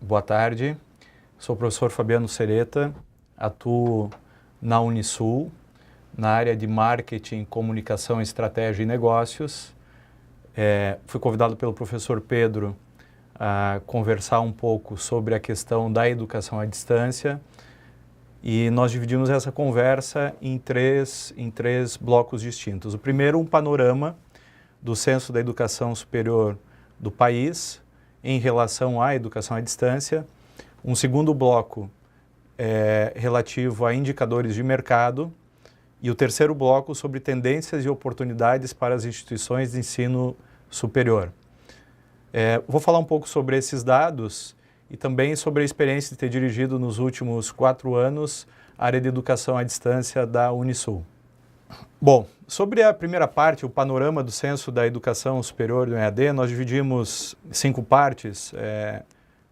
Boa tarde, sou o professor Fabiano Sereta, atuo na Unisul, na área de Marketing, Comunicação, Estratégia e Negócios. Fui convidado pelo professor Pedro a conversar um pouco sobre a questão da educação à distância e nós dividimos essa conversa em três blocos distintos. O primeiro, um panorama do Censo da Educação Superior do país em relação à educação à distância. Um segundo bloco relativo a indicadores de mercado e o terceiro bloco sobre tendências e oportunidades para as instituições de ensino superior. Vou falar um pouco sobre esses dados e também sobre a experiência de ter dirigido nos últimos 4 anos a área de educação à distância da Unisul. Bom, sobre a primeira parte, o panorama do Censo da Educação Superior do EAD, nós dividimos em 5 partes,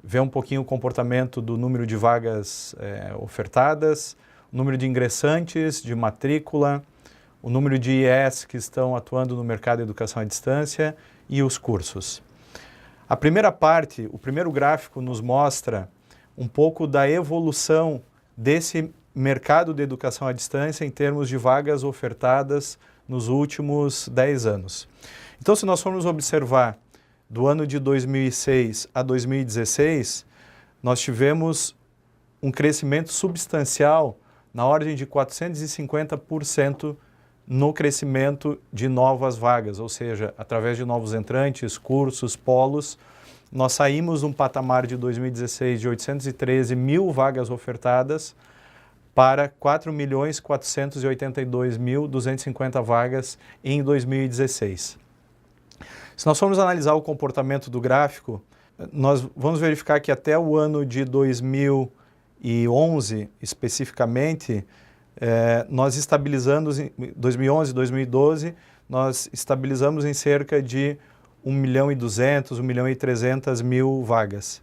ver um pouquinho o comportamento do número de vagas ofertadas, o número de ingressantes, de matrícula, o número de IES que estão atuando no mercado de educação à distância e os cursos. A primeira parte, o primeiro gráfico nos mostra um pouco da evolução desse mercado de educação à distância em termos de vagas ofertadas nos últimos 10 anos. Então, se nós formos observar do ano de 2006 a 2016, nós tivemos um crescimento substancial na ordem de 450% no crescimento de novas vagas, ou seja, através de novos entrantes, cursos, polos. Nós saímos de um patamar de 2016 de 813 mil vagas ofertadas para 4.482.250 vagas em 2016. Se nós formos analisar o comportamento do gráfico, nós vamos verificar que até o ano de 2011, especificamente, nós estabilizamos em 2011, 2012, nós estabilizamos em cerca de 1.200.000, 1.300.000 vagas.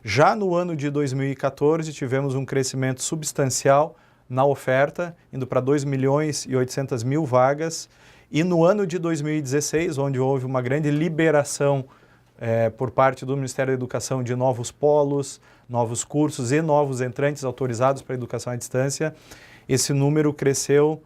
Já no ano de 2014, tivemos um crescimento substancial na oferta, indo para 2.800.000 vagas, e no ano de 2016, onde houve uma grande liberação por parte do Ministério da Educação de novos polos, novos cursos e novos entrantes autorizados para a educação à distância, esse número cresceu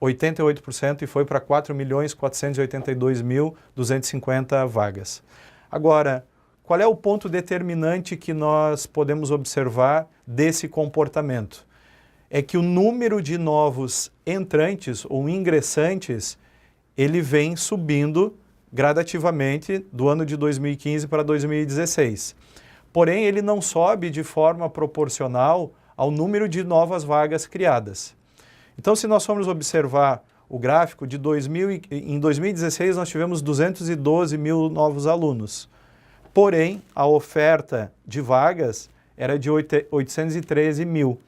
88% e foi para 4.482.250 vagas. Agora, qual é o ponto determinante que nós podemos observar desse comportamento? É que o número de novos entrantes ou ingressantes, ele vem subindo gradativamente do ano de 2015 para 2016. Porém, ele não sobe de forma proporcional ao número de novas vagas criadas. Então, se nós formos observar o gráfico, em 2016 nós tivemos 212 mil novos alunos. Porém, a oferta de vagas era de 813 mil.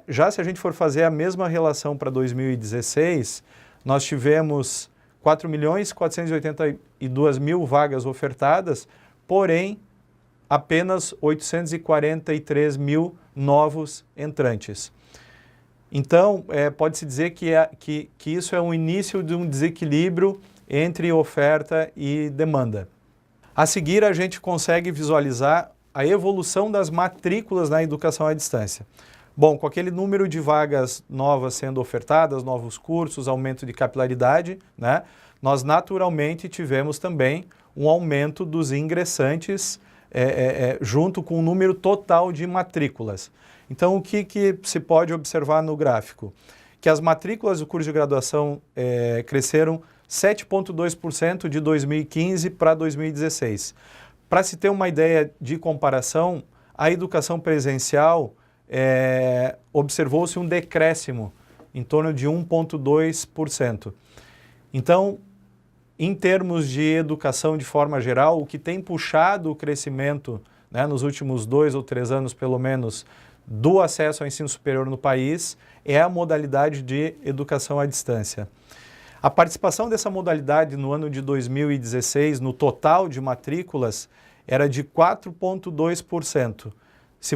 Já se a gente for fazer a mesma relação para 2016, nós tivemos 4.482.000 vagas ofertadas, porém, apenas 843 mil novos entrantes. Então, pode-se dizer que isso é um início de um desequilíbrio entre oferta e demanda. A seguir, a gente consegue visualizar a evolução das matrículas na educação à distância. Bom, com aquele número de vagas novas sendo ofertadas, novos cursos, aumento de capilaridade, né, nós naturalmente tivemos também um aumento dos ingressantes junto com o número total de matrículas. Então, o que se pode observar no gráfico? Que as matrículas do curso de graduação cresceram 7,2% de 2015 para 2016. Para se ter uma ideia de comparação, a educação presencial observou-se um decréscimo em torno de 1,2%. Então, em termos de educação de forma geral, o que tem puxado o crescimento, né, nos últimos 2 ou 3 anos, pelo menos, do acesso ao ensino superior no país é a modalidade de educação à distância. A participação dessa modalidade no ano de 2016, no total de matrículas, era de 4,2%. Se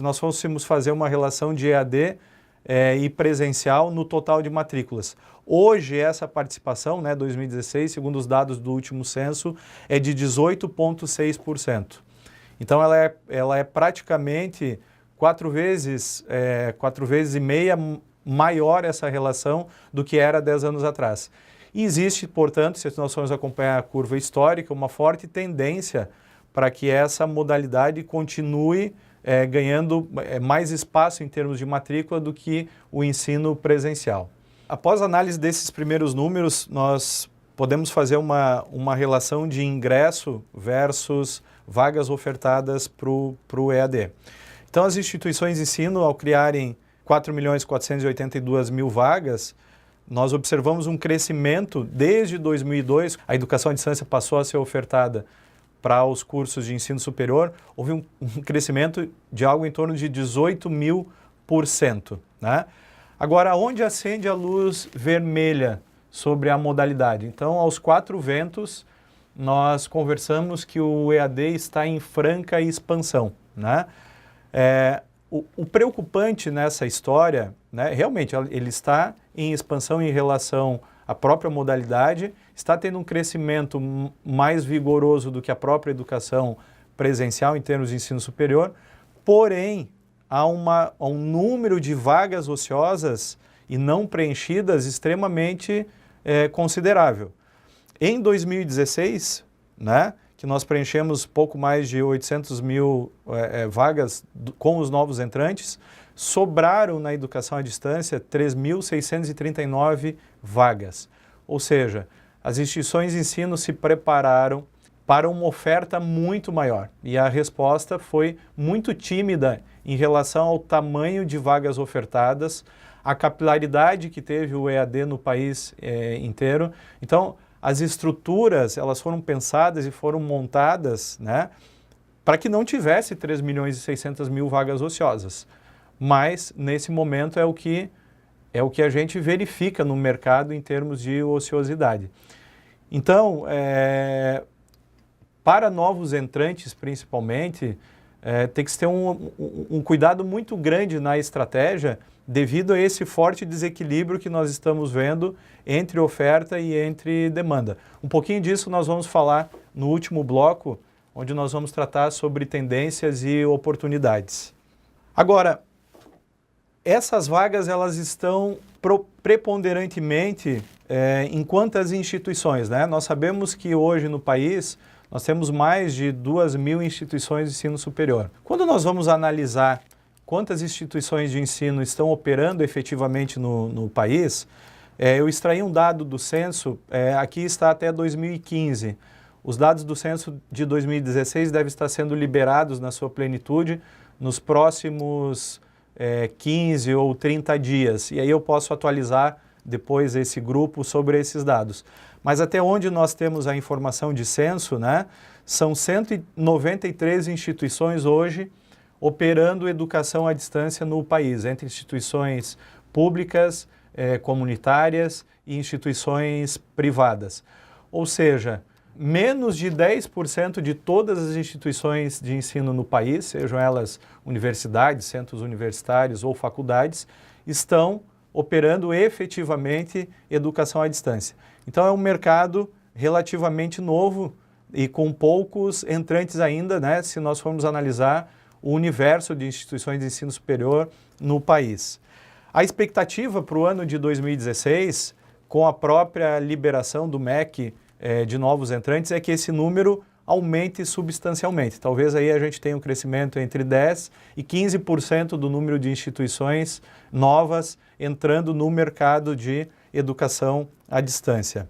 nós fôssemos fazer uma relação de EAD e presencial no total de matrículas. Hoje, essa participação, 2016, segundo os dados do último censo, é de 18,6%. Então, ela é praticamente 4,5 vezes maior essa relação do que era 10 anos atrás. E existe, portanto, se nós formos acompanhar a curva histórica, uma forte tendência para que essa modalidade continue ganhando mais espaço em termos de matrícula do que o ensino presencial. Após a análise desses primeiros números, nós podemos fazer uma relação de ingresso versus vagas ofertadas para o EAD. Então, as instituições de ensino, ao criarem 4.482.000 vagas, nós observamos um crescimento desde 2002. A educação à distância passou a ser ofertada para os cursos de ensino superior. Houve um crescimento de algo em torno de 18.000%. Né? Agora, onde acende a luz vermelha sobre a modalidade? Então, aos 4 ventos, nós conversamos que o EAD está em franca expansão. Né? O preocupante nessa história, né, realmente, ele está em expansão em relação à própria modalidade, está tendo um crescimento mais vigoroso do que a própria educação presencial em termos de ensino superior, porém, há um número de vagas ociosas e não preenchidas extremamente considerável. Em 2016, né, que nós preenchemos pouco mais de 800.000 vagas com os novos entrantes, sobraram na educação à distância 3.639 vagas. Ou seja, as instituições de ensino se prepararam para uma oferta muito maior. E a resposta foi muito tímida em relação ao tamanho de vagas ofertadas, a capilaridade que teve o EAD no país inteiro. Então, as estruturas, elas foram pensadas e foram montadas, né, para que não tivesse 3.600.000 vagas ociosas. Mas, nesse momento, é o que a gente verifica no mercado em termos de ociosidade. Então, para novos entrantes, principalmente, tem que se ter um cuidado muito grande na estratégia devido a esse forte desequilíbrio que nós estamos vendo entre oferta e entre demanda. Um pouquinho disso nós vamos falar no último bloco, onde nós vamos tratar sobre tendências e oportunidades. Agora, essas vagas elas estão preponderantemente em quantas instituições, né? Nós sabemos que hoje no país nós temos mais de 2.000 instituições de ensino superior. Quando nós vamos analisar quantas instituições de ensino estão operando efetivamente no país, eu extraí um dado do censo, aqui está até 2015. Os dados do censo de 2016 devem estar sendo liberados na sua plenitude nos próximos 15 ou 30 dias. E aí eu posso atualizar depois esse grupo sobre esses dados. Mas até onde nós temos a informação de censo, né, são 193 instituições hoje operando educação à distância no país, entre instituições públicas, comunitárias e instituições privadas. Ou seja, menos de 10% de todas as instituições de ensino no país, sejam elas universidades, centros universitários ou faculdades, estão operando efetivamente educação à distância. Então é um mercado relativamente novo e com poucos entrantes ainda, né, se nós formos analisar o universo de instituições de ensino superior no país. A expectativa para o ano de 2016, com a própria liberação do MEC de novos entrantes, é que esse número aumente substancialmente. Talvez aí a gente tenha um crescimento entre 10% e 15% do número de instituições novas entrando no mercado de educação à distância.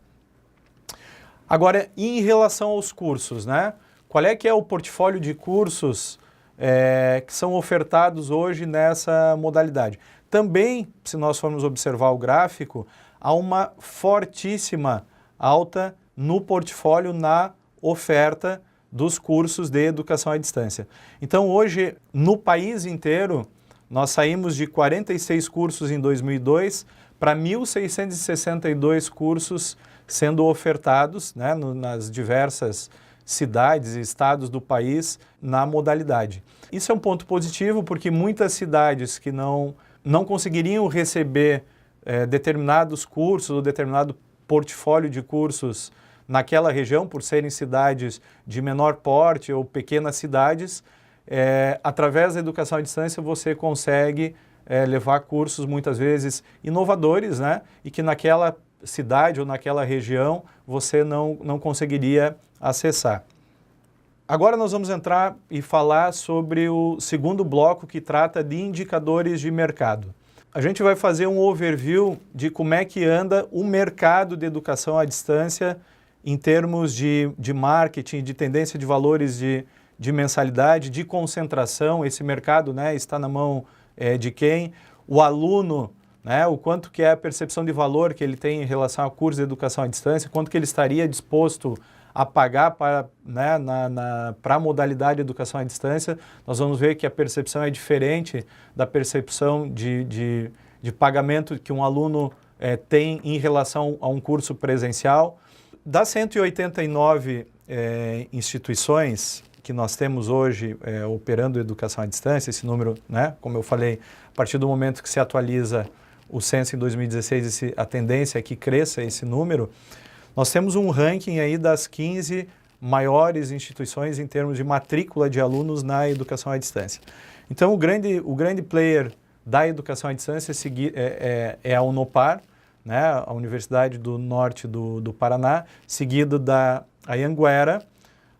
Agora, em relação aos cursos, né? Qual é que é o portfólio de cursos que são ofertados hoje nessa modalidade? Também, se nós formos observar o gráfico, há uma fortíssima alta no portfólio na oferta dos cursos de educação à distância. Então, hoje, no país inteiro, nós saímos de 46 cursos em 2002 para 1.662 cursos sendo ofertados, né, nas diversas cidades e estados do país na modalidade. Isso é um ponto positivo porque muitas cidades que não conseguiriam receber determinados cursos ou determinado portfólio de cursos naquela região, por serem cidades de menor porte ou pequenas cidades, através da educação à distância você consegue levar cursos muitas vezes inovadores, né? E que naquela cidade ou naquela região você não conseguiria acessar. Agora nós vamos entrar e falar sobre o segundo bloco que trata de indicadores de mercado. A gente vai fazer um overview de como é que anda o mercado de educação à distância em termos de marketing, de tendência de valores de mensalidade, de concentração. Esse mercado, né, está na mão de quem? O aluno, né, o quanto que é a percepção de valor que ele tem em relação ao curso de educação à distância, quanto que ele estaria disposto a pagar para, né, para a modalidade de educação à distância. Nós vamos ver que a percepção é diferente da percepção de pagamento que um aluno tem em relação a um curso presencial. Das 189 instituições que nós temos hoje operando educação à distância, esse número, né, como eu falei, a partir do momento que se atualiza o censo em 2016, a tendência é que cresça esse número. Nós temos um ranking aí das 15 maiores instituições em termos de matrícula de alunos na educação à distância. Então, o grande player da educação à distância é a Unopar, né, a Universidade do Norte do Paraná, seguido da Anhanguera,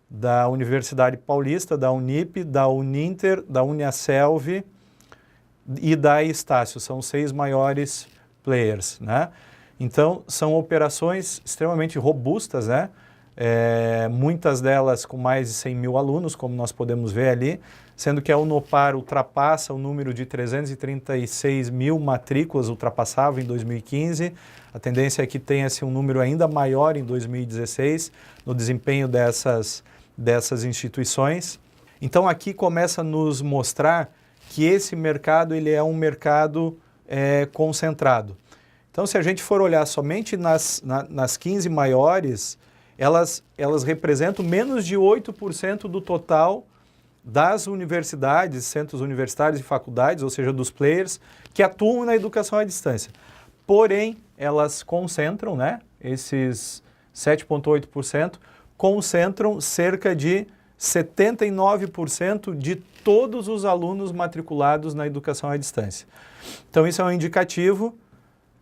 da Universidade Paulista, da Unip, da Uninter, da Uniaselv e da Estácio. São os 6 maiores players, né? Então, são operações extremamente robustas, né? Muitas delas com mais de 100 mil alunos, como nós podemos ver ali, sendo que a Unopar ultrapassa o número de 336 mil matrículas, ultrapassava em 2015. A tendência é que tenha-se um número ainda maior em 2016, no desempenho dessas instituições. Então, aqui começa a nos mostrar que esse mercado ele é um mercado concentrado. Então, se a gente for olhar somente nas 15 maiores, elas representam menos de 8% do total das universidades, centros universitários e faculdades, ou seja, dos players, que atuam na educação à distância. Porém, elas concentram, né, esses 7,8%, concentram cerca de 79% de todos os alunos matriculados na educação à distância. Então, isso é um indicativo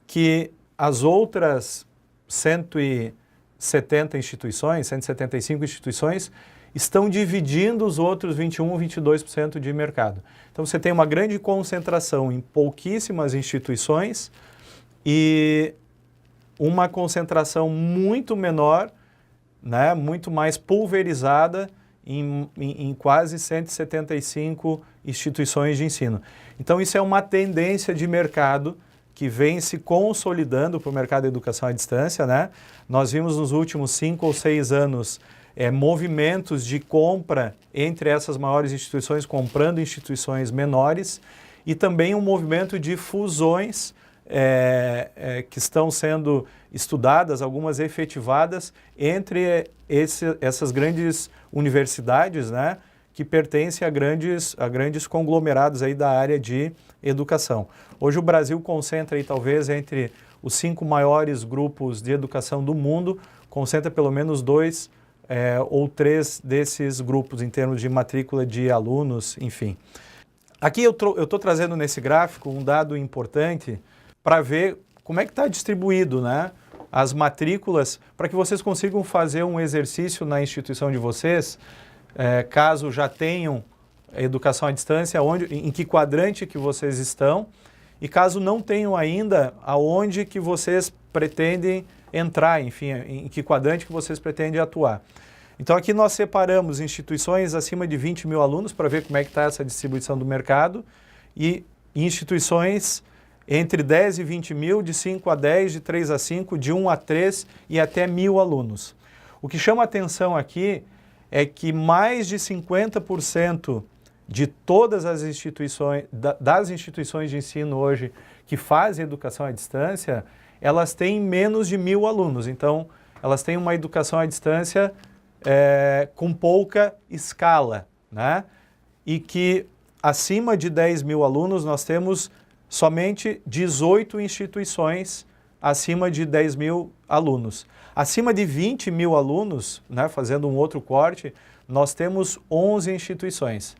que as outras 170 instituições, 175 instituições, estão dividindo os outros 21, 22% de mercado. Então, você tem uma grande concentração em pouquíssimas instituições e uma concentração muito menor, né, muito mais pulverizada em quase 175 instituições de ensino. Então, isso é uma tendência de mercado que vem se consolidando para o mercado de educação à distância, né? Nós vimos nos últimos 5 ou 6 anos movimentos de compra entre essas maiores instituições, comprando instituições menores, e também um movimento de fusões que estão sendo estudadas, algumas efetivadas, entre essas grandes universidades, né, que pertencem a grandes conglomerados aí da área de educação. Hoje o Brasil concentra aí talvez entre os 5 maiores grupos de educação do mundo, concentra pelo menos 2 ou 3 desses grupos em termos de matrícula de alunos, enfim. Aqui eu estou trazendo nesse gráfico um dado importante para ver como é que está distribuído, né, as matrículas, para que vocês consigam fazer um exercício na instituição de vocês, caso já tenham educação à distância, em que quadrante que vocês estão, e caso não tenham ainda, aonde que vocês pretendem entrar, enfim, em que quadrante que vocês pretendem atuar. Então aqui nós separamos instituições acima de 20 mil alunos para ver como é que está essa distribuição do mercado e instituições entre 10 e 20 mil, de 5 a 10, de 3 a 5, de 1 a 3 e até 1.000 alunos. O que chama atenção aqui é que mais de 50% de todas as instituições, das instituições de ensino hoje que fazem educação à distância, elas têm menos de 1.000 alunos. Então, elas têm uma educação à distância com pouca escala, né? E que acima de 10 mil alunos nós temos somente 18 instituições acima de 10 mil alunos. Acima de 20 mil alunos, né, fazendo um outro corte, nós temos 11 instituições.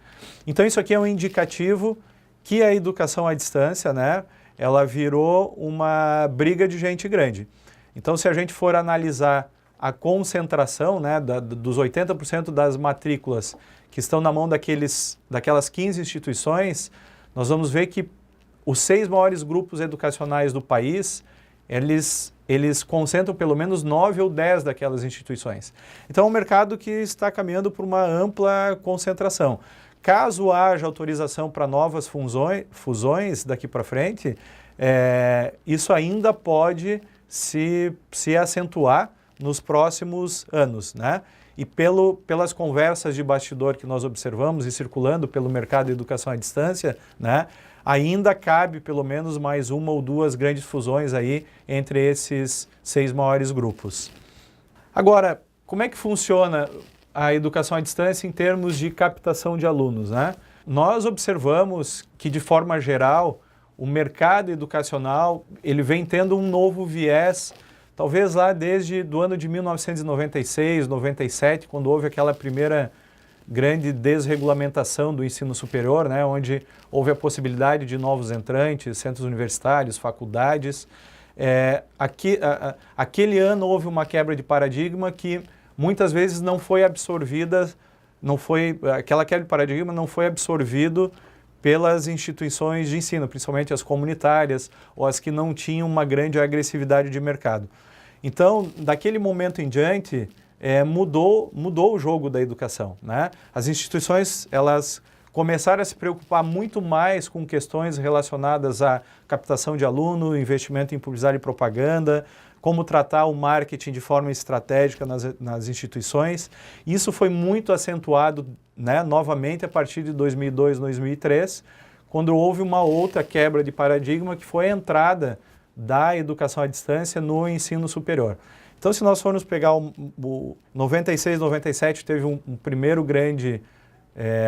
Então isso aqui é um indicativo que a educação à distância, né, ela virou uma briga de gente grande. Então se a gente for analisar a concentração, né, dos 80% das matrículas que estão na mão daquelas 15 instituições, nós vamos ver que os 6 maiores grupos educacionais do país, eles concentram pelo menos 9 ou 10 daquelas instituições. Então é um mercado que está caminhando por uma ampla concentração. Caso haja autorização para novas fusões daqui para frente, isso ainda pode se acentuar nos próximos anos, né? E pelas conversas de bastidor que nós observamos e circulando pelo mercado de educação à distância, né, ainda cabe pelo menos mais uma ou duas grandes fusões aí entre esses 6 maiores grupos. Agora, como é que funciona a educação à distância em termos de captação de alunos, né? Nós observamos que, de forma geral, o mercado educacional ele vem tendo um novo viés, talvez lá desde do ano de 1996, 97, quando houve aquela primeira grande desregulamentação do ensino superior, né, onde houve a possibilidade de novos entrantes, centros universitários, faculdades. Aquele ano houve uma quebra de paradigma que muitas vezes não foi absorvida, aquela quebra de paradigma não foi absorvido pelas instituições de ensino, principalmente as comunitárias ou as que não tinham uma grande agressividade de mercado. Então, daquele momento em diante, mudou o jogo da educação, né? As instituições, elas começaram a se preocupar muito mais com questões relacionadas à captação de aluno, investimento em publicidade e propaganda, como tratar o marketing de forma estratégica nas instituições. Isso foi muito acentuado, né, novamente a partir de 2002, 2003, quando houve uma outra quebra de paradigma que foi a entrada da educação à distância no ensino superior. Então, se nós formos pegar o 96, 97, teve um primeiro grande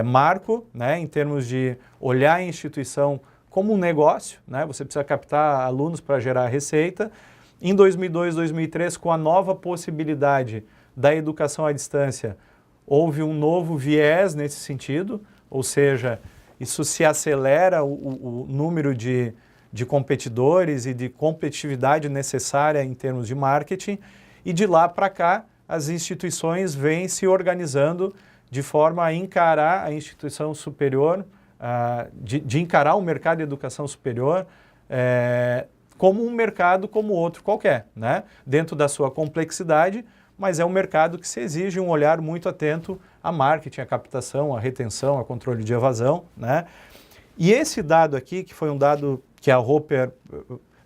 marco, né, em termos de olhar a instituição como um negócio, né, você precisa captar alunos para gerar receita. Em 2002, 2003, com a nova possibilidade da educação à distância, houve um novo viés nesse sentido, ou seja, isso se acelera o número de competidores e de competitividade necessária em termos de marketing, e de lá para cá as instituições vêm se organizando de forma a encarar a instituição superior, de encarar o mercado de educação superior como um mercado como outro qualquer, né? Dentro da sua complexidade, mas é um mercado que se exige um olhar muito atento a marketing, a captação, a retenção, a controle de evasão, né? E esse dado aqui, que foi um dado que a Roper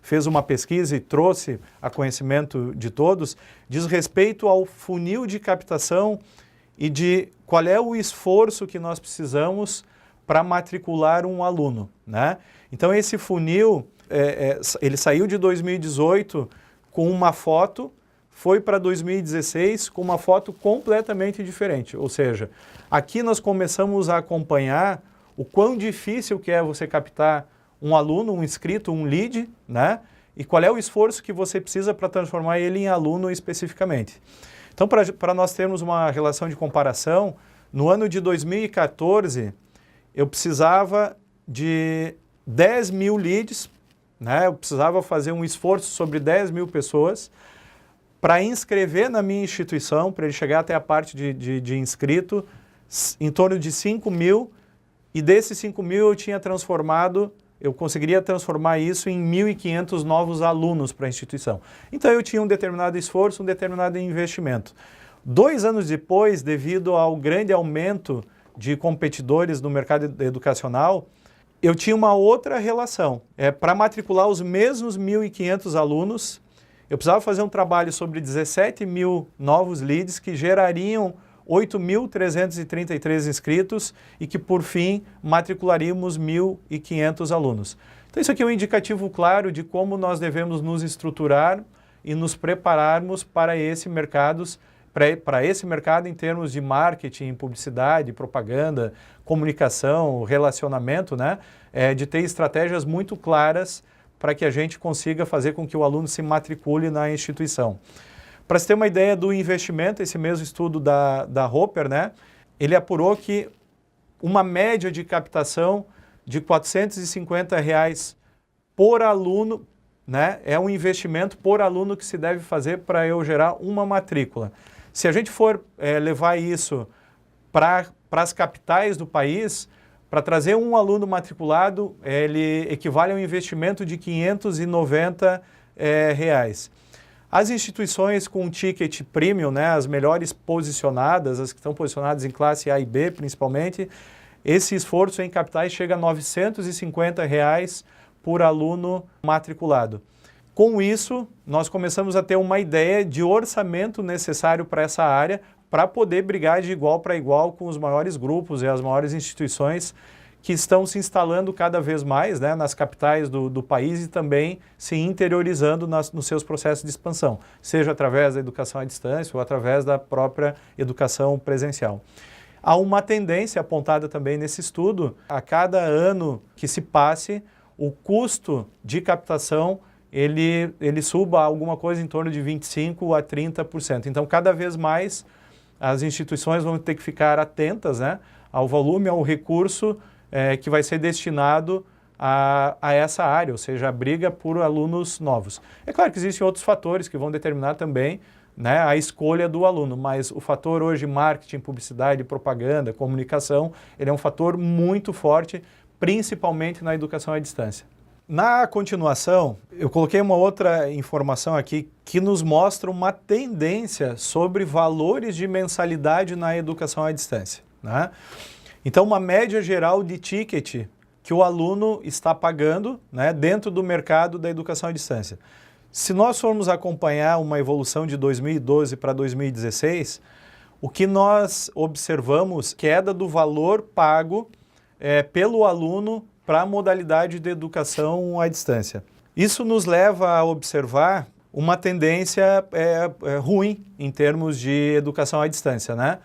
fez uma pesquisa e trouxe a conhecimento de todos, diz respeito ao funil de captação e de qual é o esforço que nós precisamos para matricular um aluno, né? Então esse funil, ele saiu de 2018 com uma foto, foi para 2016 com uma foto completamente diferente. Ou seja, aqui nós começamos a acompanhar o quão difícil que é você captar um aluno, um inscrito, um lead, né? E qual é o esforço que você precisa para transformar ele em aluno especificamente. Então, para nós termos uma relação de comparação, no ano de 2014, eu precisava de 10 mil leads, né? Eu precisava fazer um esforço sobre 10 mil pessoas para inscrever na minha instituição, para ele chegar até a parte de inscrito, em torno de 5 mil, e desses 5 mil eu conseguiria transformar isso em 1.500 novos alunos para a instituição. Então eu tinha um determinado esforço, um determinado investimento. 2 anos depois, devido ao grande aumento de competidores no mercado educacional, eu tinha uma outra relação. Para matricular os mesmos 1.500 alunos, eu precisava fazer um trabalho sobre 17 mil novos leads que gerariam 8.333 inscritos e que, por fim, matricularíamos 1.500 alunos. Então, isso aqui é um indicativo claro de como nós devemos nos estruturar e nos prepararmos para esse mercado em termos de marketing, publicidade, propaganda, comunicação, relacionamento, né? De ter estratégias muito claras para que a gente consiga fazer com que o aluno se matricule na instituição. Para você ter uma ideia do investimento, esse mesmo estudo da Roper, né, ele apurou que uma média de captação de R$ 450 por aluno, né, é um investimento por aluno que se deve fazer para eu gerar uma matrícula. Se a gente for levar isso para as capitais do país, para trazer um aluno matriculado, ele equivale a um investimento de R$ 590. As instituições com ticket premium, né, as melhores posicionadas, as que estão posicionadas em classe A e B principalmente, esse esforço em capitais chega a R$ 950 por aluno matriculado. Com isso, nós começamos a ter uma ideia de orçamento necessário para essa área, para poder brigar de igual para igual com os maiores grupos e as maiores instituições que estão se instalando cada vez mais, né, nas capitais do país e também se interiorizando nos seus processos de expansão, seja através da educação à distância ou através da própria educação presencial. Há uma tendência apontada também nesse estudo, a cada ano que se passe, o custo de captação ele suba alguma coisa em torno de 25% a 30%. Então, cada vez mais as instituições vão ter que ficar atentas, né, ao volume, ao recurso que vai ser destinado a essa área, ou seja, a briga por alunos novos. É claro que existem outros fatores que vão determinar também, né, a escolha do aluno, mas o fator hoje marketing, publicidade, propaganda, comunicação, ele é um fator muito forte, principalmente na educação à distância. Na continuação, eu coloquei uma outra informação aqui que nos mostra uma tendência sobre valores de mensalidade na educação à distância, né? Então, uma média geral de ticket que o aluno está pagando, né, dentro do mercado da educação à distância. Se nós formos acompanhar uma evolução de 2012 para 2016, o que nós observamos é queda do valor pago pelo aluno para a modalidade de educação à distância. Isso nos leva a observar uma tendência ruim em termos de educação à distância, né?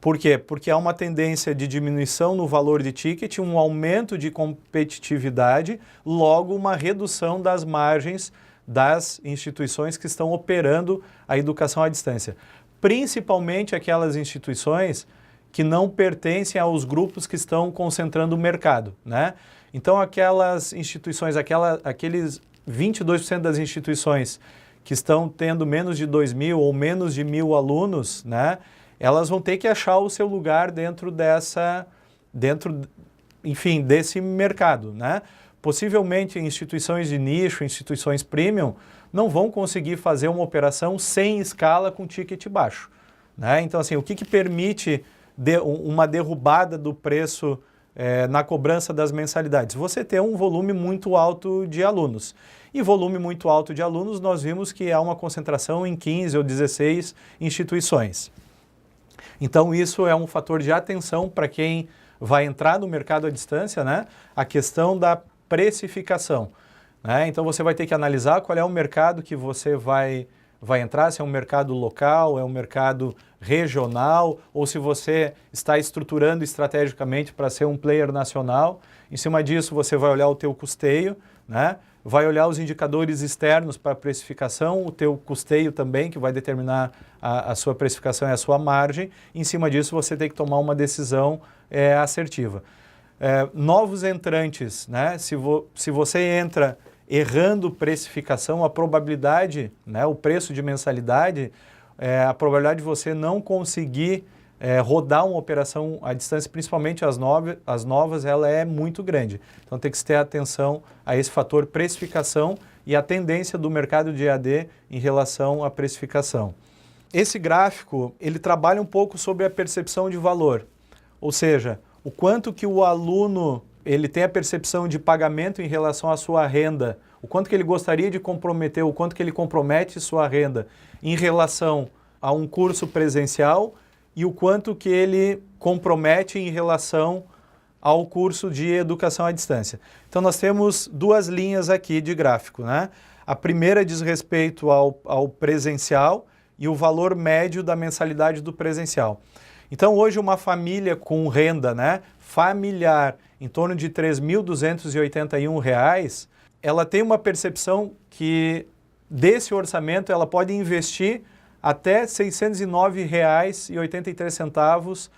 Por quê? Porque há uma tendência de diminuição no valor de ticket, um aumento de competitividade, logo uma redução das margens das instituições que estão operando a educação à distância. Principalmente aquelas instituições que não pertencem aos grupos que estão concentrando o mercado, né? Então, aquelas instituições, aqueles 22% das instituições que estão tendo menos de 2.000 ou menos de 1.000 alunos, né? Elas vão ter que achar o seu lugar enfim, desse mercado, né? Possivelmente instituições de nicho, instituições premium, não vão conseguir fazer uma operação sem escala com ticket baixo, né? Então, assim, o que permite uma derrubada do preço na cobrança das mensalidades? Você ter um volume muito alto de alunos. E volume muito alto de alunos, nós vimos que há uma concentração em 15 ou 16 instituições. Então, isso é um fator de atenção para quem vai entrar no mercado à distância, né? A questão da precificação, né? Então, você vai ter que analisar qual é o mercado que você vai entrar, se é um mercado local, é um mercado regional, ou se você está estruturando estrategicamente para ser um player nacional. Em cima disso, você vai olhar o teu custeio, né? Vai olhar os indicadores externos para a precificação, o teu custeio também, que vai determinar a sua precificação e a sua margem. Em cima disso, você tem que tomar uma decisão assertiva. Novos entrantes, né? Se você entra errando precificação, a probabilidade, né, o preço de mensalidade, a probabilidade de você não conseguir rodar uma operação à distância, principalmente as novas, ela é muito grande. Então tem que se ter atenção a esse fator precificação e a tendência do mercado de EAD em relação à precificação. Esse gráfico, ele trabalha um pouco sobre a percepção de valor, ou seja, o quanto que o aluno ele tem a percepção de pagamento em relação à sua renda, o quanto que ele gostaria de comprometer, o quanto que ele compromete sua renda em relação a um curso presencial e o quanto que ele compromete em relação ao curso de educação à distância. Então, nós temos duas linhas aqui de gráfico, né? A primeira diz respeito ao presencial e o valor médio da mensalidade do presencial. Então, hoje, uma família com renda, né, familiar em torno de R$ 3.281, ela tem uma percepção que desse orçamento ela pode investir até R$ 609,83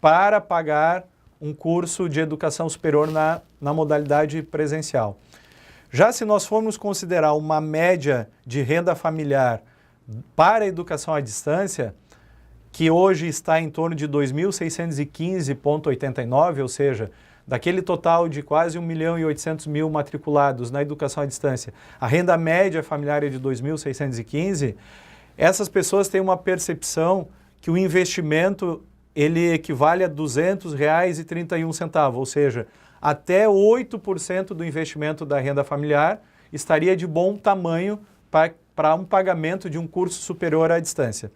para pagar um curso de educação superior na modalidade presencial. Já se nós formos considerar uma média de renda familiar para a educação à distância, que hoje está em torno de R$ 2.615,89, ou seja, daquele total de quase 1.800.000 matriculados na educação à distância, a renda média familiar é de R$ 2.615, essas pessoas têm uma percepção que o investimento ele equivale a R$ 200,31, ou seja, até 8% do investimento da renda familiar estaria de bom tamanho para um pagamento de um curso superior à distância.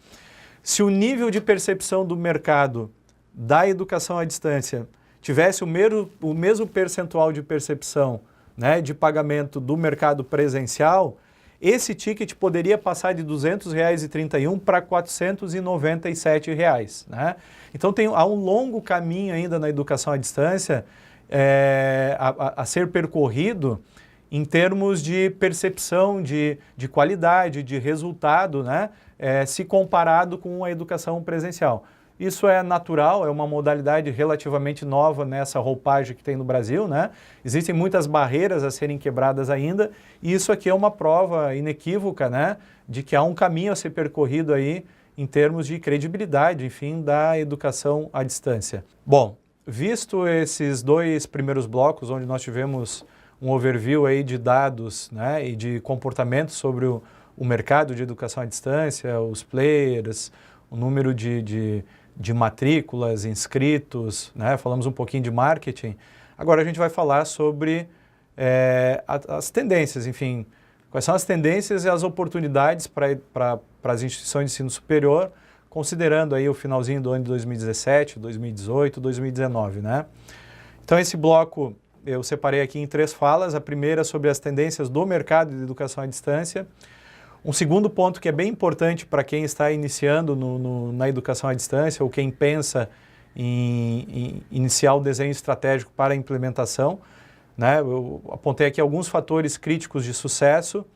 Se o nível de percepção do mercado da educação à distância tivesse o mesmo percentual de percepção, né, de pagamento do mercado presencial, esse ticket poderia passar de R$ 200,31 para R$ 497. Né? Então há um longo caminho ainda na educação à distância a ser percorrido em termos de percepção de qualidade, de resultado, né? Se comparado com a educação presencial. Isso é natural, é uma modalidade relativamente nova nessa roupagem que tem no Brasil, né? Existem muitas barreiras a serem quebradas ainda, e isso aqui é uma prova inequívoca, né, de que há um caminho a ser percorrido aí em termos de credibilidade, enfim, da educação à distância. Bom, visto esses dois primeiros blocos, onde nós tivemos um overview aí de dados, né, e de comportamentos sobre o mercado de educação à distância, os players, o número de matrículas, inscritos, né? Falamos um pouquinho de marketing. Agora a gente vai falar sobre as tendências, enfim, quais são as tendências e as oportunidades para as instituições de ensino superior, considerando aí o finalzinho do ano de 2017, 2018, 2019, né? Então esse bloco eu separei aqui em 3 falas. A primeira sobre as tendências do mercado de educação à distância. Um segundo ponto que é bem importante para quem está iniciando na educação à distância ou quem pensa em iniciar o desenho estratégico para a implementação, né? Eu apontei aqui alguns fatores críticos de sucesso.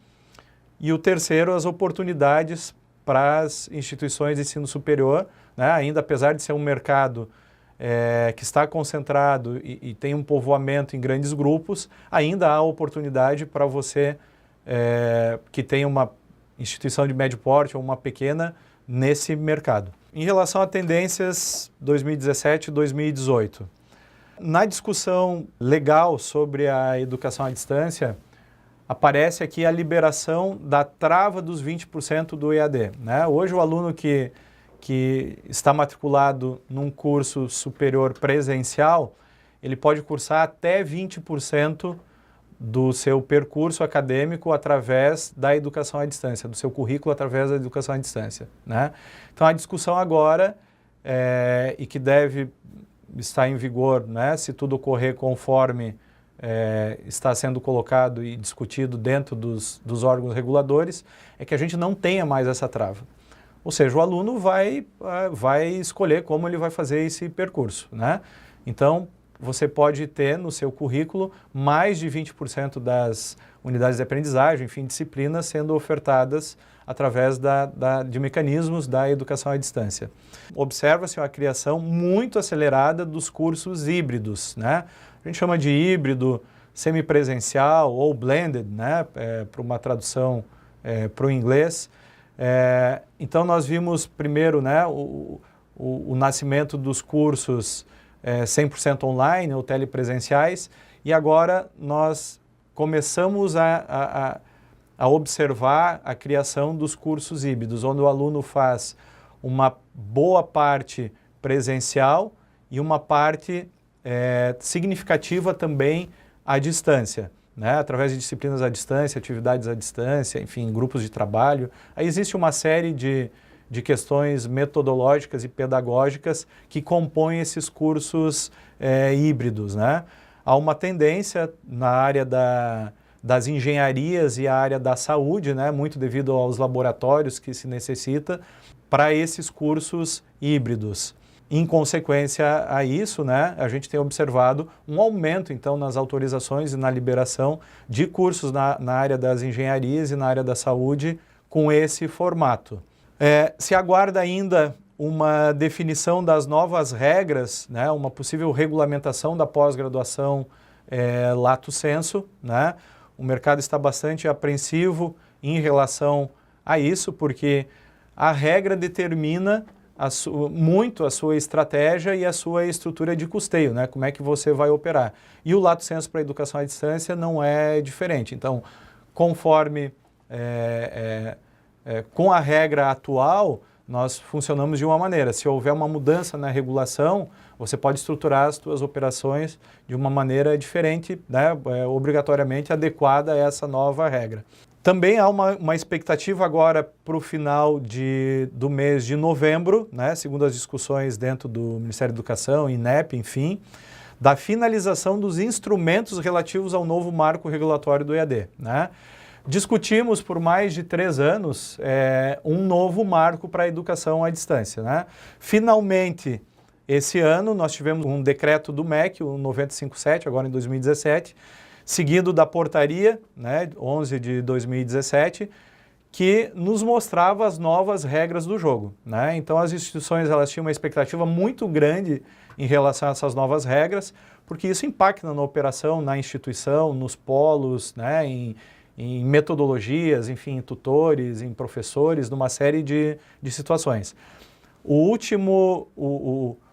E o terceiro, as oportunidades para as instituições de ensino superior, né? Ainda apesar de ser um mercado que está concentrado e tem um povoamento em grandes grupos, ainda há oportunidade para você que tem uma instituição de médio porte ou uma pequena nesse mercado. Em relação a tendências 2017 e 2018, na discussão legal sobre a educação à distância, aparece aqui a liberação da trava dos 20% do EAD. Né? Hoje o aluno que está matriculado num curso superior presencial, ele pode cursar até 20% do seu percurso acadêmico através da educação à distância, do seu currículo através da educação à distância. Né? Então a discussão agora, e que deve estar em vigor, né, se tudo ocorrer conforme está sendo colocado e discutido dentro dos órgãos reguladores, é que a gente não tenha mais essa trava. Ou seja, o aluno vai escolher como ele vai fazer esse percurso. Né? Então, você pode ter no seu currículo mais de 20% das unidades de aprendizagem, enfim, disciplinas sendo ofertadas através de mecanismos da educação à distância. Observa-se uma criação muito acelerada dos cursos híbridos, né? A gente chama de híbrido, semipresencial ou blended, né? Para uma tradução para o inglês. Então nós vimos primeiro, né, o nascimento dos cursos 100% online ou telepresenciais, e agora nós começamos a observar a criação dos cursos híbridos, onde o aluno faz uma boa parte presencial e uma parte significativa também à distância, né? Através de disciplinas à distância, atividades à distância, enfim, grupos de trabalho. Aí existe uma série de questões metodológicas e pedagógicas que compõem esses cursos híbridos. Né? Há uma tendência na área das engenharias e a área da saúde, né, muito devido aos laboratórios que se necessita, para esses cursos híbridos. Em consequência a isso, né, a gente tem observado um aumento, então, nas autorizações e na liberação de cursos na área das engenharias e na área da saúde com esse formato. Se aguarda ainda uma definição das novas regras, né, uma possível regulamentação da pós-graduação lato sensu, né? O mercado está bastante apreensivo em relação a isso, porque a regra determina muito a sua estratégia e a sua estrutura de custeio, né? Como é que você vai operar. E o lato sensu para a educação à distância não é diferente. Então, conforme com a regra atual, nós funcionamos de uma maneira. Se houver uma mudança na regulação, você pode estruturar as suas operações de uma maneira diferente, né, obrigatoriamente adequada a essa nova regra. Também há uma expectativa agora para o final do mês de novembro, né, segundo as discussões dentro do Ministério da Educação, INEP, enfim, da finalização dos instrumentos relativos ao novo marco regulatório do EAD, né? Discutimos por mais de 3 anos um novo marco para a educação à distância, né? Finalmente, esse ano, nós tivemos um decreto do MEC, o 957, agora em 2017, seguido da portaria, né, 11 de 2017, que nos mostrava as novas regras do jogo, né? Então, as instituições elas tinham uma expectativa muito grande em relação a essas novas regras, porque isso impacta na operação, na instituição, nos polos, né, em metodologias, enfim, em tutores, em professores, numa série de situações. O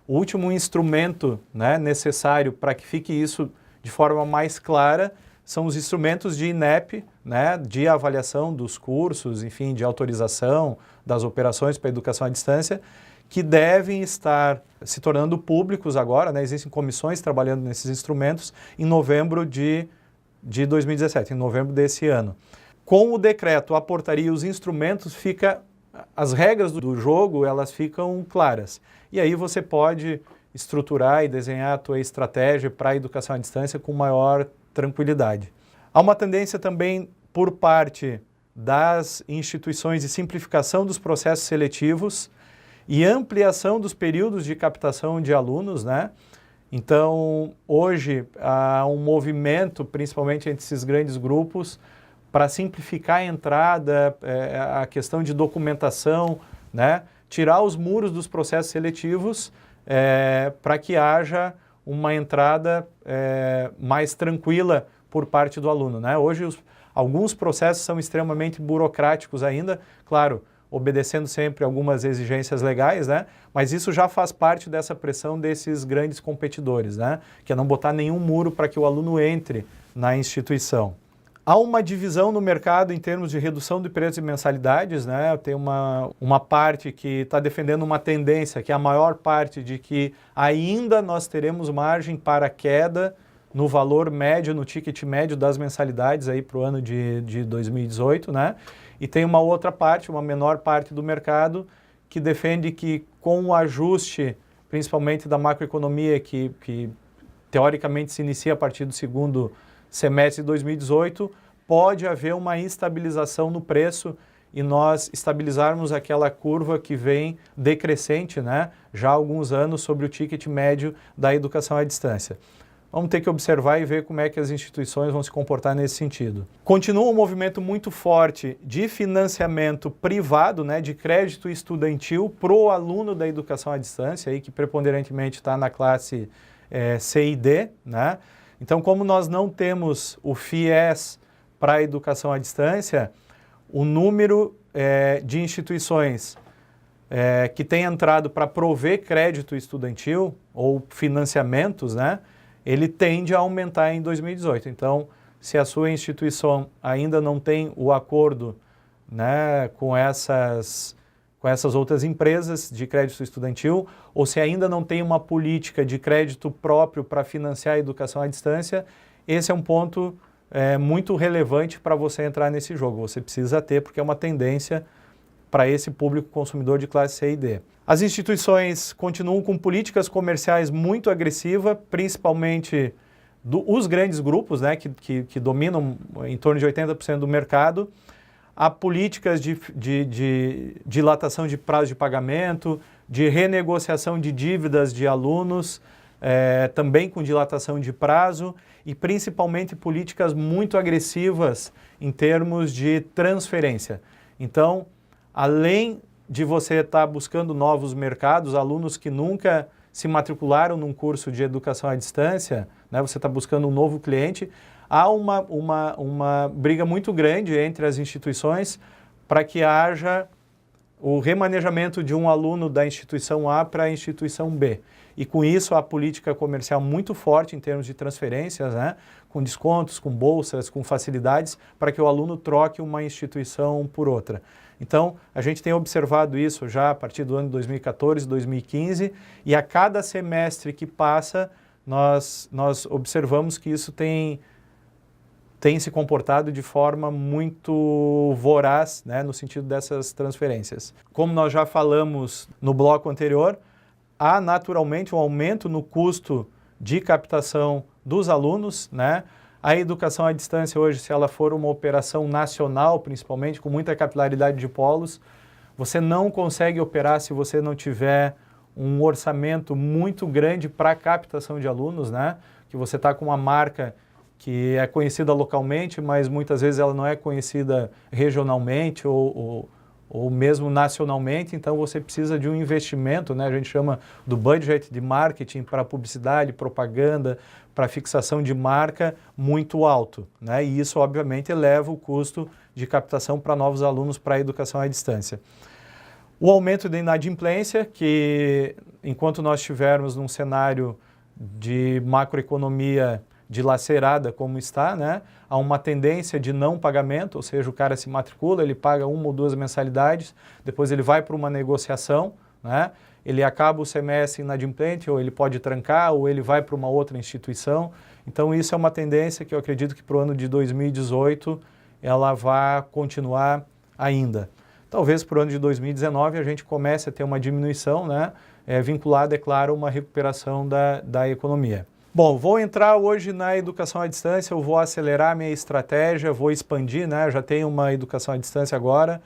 último instrumento, né, necessário para que fique isso de forma mais clara são os instrumentos de INEP, né, de avaliação dos cursos, enfim, de autorização das operações para a educação à distância, que devem estar se tornando públicos agora, né, existem comissões trabalhando nesses instrumentos em novembro de 2017, em novembro desse ano. Com o decreto, a portaria e os instrumentos, as regras do jogo, elas ficam claras. E aí você pode estruturar e desenhar a tua estratégia para a educação à distância com maior tranquilidade. Há uma tendência também por parte das instituições de simplificação dos processos seletivos e ampliação dos períodos de captação de alunos, né? Então, hoje, há um movimento, principalmente entre esses grandes grupos, para simplificar a entrada, a questão de documentação, né? Tirar os muros dos processos seletivos para que haja uma entrada mais tranquila por parte do aluno, né? Hoje, alguns processos são extremamente burocráticos ainda, claro, obedecendo sempre algumas exigências legais, né? Mas isso já faz parte dessa pressão desses grandes competidores, né? Que é não botar nenhum muro para que o aluno entre na instituição. Há uma divisão no mercado em termos de redução de preços e mensalidades, né? Tem uma parte que está defendendo uma tendência, que é a maior parte de que ainda nós teremos margem para queda no valor médio, no ticket médio das mensalidades aí para o ano de 2018, né? E tem uma outra parte, uma menor parte do mercado, que defende que com o ajuste, principalmente da macroeconomia, que teoricamente se inicia a partir do segundo semestre de 2018, pode haver uma estabilização no preço e nós estabilizarmos aquela curva que vem decrescente, né, já há alguns anos sobre o ticket médio da educação à distância. Vamos ter que observar e ver como é que as instituições vão se comportar nesse sentido. Continua um movimento muito forte de financiamento privado, né, de crédito estudantil para o aluno da educação à distância, aí, que preponderantemente está na classe C e D, né? Então, como nós não temos o FIES para a educação à distância, o número de instituições que tem entrado para prover crédito estudantil ou financiamentos, né, ele tende a aumentar em 2018. Então, se a sua instituição ainda não tem o acordo, né, com essas outras empresas de crédito estudantil, ou se ainda não tem uma política de crédito próprio para financiar a educação à distância, esse é um ponto muito relevante para você entrar nesse jogo. Você precisa ter, porque é uma tendência para esse público consumidor de classe C e D. As instituições continuam com políticas comerciais muito agressivas, principalmente os grandes grupos, né, que dominam em torno de 80% do mercado. Há políticas de dilatação de prazo de pagamento, de renegociação de dívidas de alunos, também com dilatação de prazo, e principalmente políticas muito agressivas em termos de transferência. Então, além de você estar buscando novos mercados, alunos que nunca se matricularam num curso de educação à distância, né? Você está buscando um novo cliente. Há uma briga muito grande entre as instituições para que haja o remanejamento de um aluno da instituição A para a instituição B. E com isso a política comercial muito forte em termos de transferências, né? Com descontos, com bolsas, com facilidades, para que o aluno troque uma instituição por outra. Então, a gente tem observado isso já a partir do ano de 2014, 2015, e a cada semestre que passa, nós observamos que isso tem se comportado de forma muito voraz, né, no sentido dessas transferências. Como nós já falamos no bloco anterior, há naturalmente um aumento no custo de captação dos alunos, né? A educação à distância hoje, se ela for uma operação nacional, principalmente, com muita capilaridade de polos, você não consegue operar se você não tiver um orçamento muito grande para a captação de alunos, né? Que você está com uma marca que é conhecida localmente, mas muitas vezes ela não é conhecida regionalmente ou mesmo nacionalmente, então você precisa de um investimento, né? A gente chama do budget de marketing para publicidade, propaganda, para fixação de marca muito alto, né? E isso obviamente eleva o custo de captação para novos alunos para a educação à distância. O aumento da inadimplência, que enquanto nós estivermos num cenário de macroeconomia dilacerada como está, né? Há uma tendência de não pagamento, ou seja, o cara se matricula, ele paga 1 ou 2 mensalidades, depois ele vai para uma negociação, né? Ele acaba o semestre inadimplente, ou ele pode trancar, ou ele vai para uma outra instituição. Então isso é uma tendência que eu acredito que para o ano de 2018 ela vai continuar ainda. Talvez para o ano de 2019 a gente comece a ter uma diminuição, né? Vinculada, é claro, a uma recuperação da economia. Bom, vou entrar hoje na educação à distância, eu vou acelerar minha estratégia, vou expandir, né? Já tenho uma educação à distância agora.